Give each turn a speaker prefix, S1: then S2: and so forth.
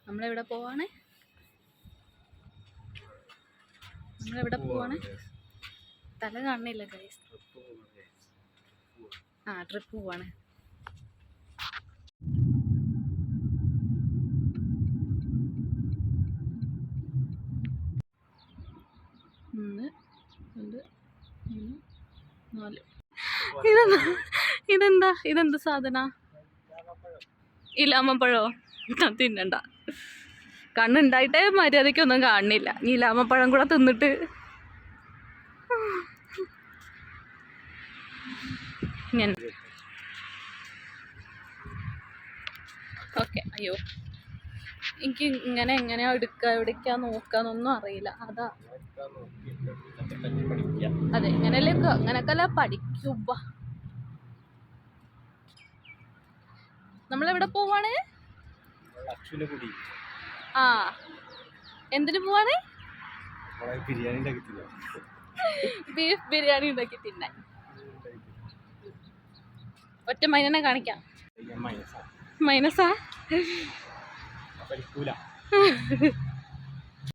S1: നമ്മളെവിടെ പോവാണ്? തല കാണുന്നില്ല ഗൈസ്. ട്രിപ്പ് പോവാണ്. ഇതെന്താ സാധന? ഇലാമപ്പഴോ? തിന്നണ്ട. കണ്ണുണ്ടായിട്ടേ മര്യാദയ്ക്കൊന്നും കാണുന്നില്ല. ഈ ഇലാമപ്പഴം കൂടെ തിന്നിട്ട് ഓക്കെ. അയ്യോ, എനിക്ക് എങ്ങനെയാ എവിടേക്കാ നോക്കാന്നൊന്നും അറിയില്ല. അതാ അതെ, അങ്ങനെയൊക്കെ പഠിക്കൂബ. നമ്മളെവിടെ പോവാണ്? എന്തിനു പോവാണ്? ബീഫ് ബിരിയാണി ഉണ്ടാക്കി തിന്നാൻ. ഒറ്റ മൈനനെ കാണിക്കാം. മൈനസാ?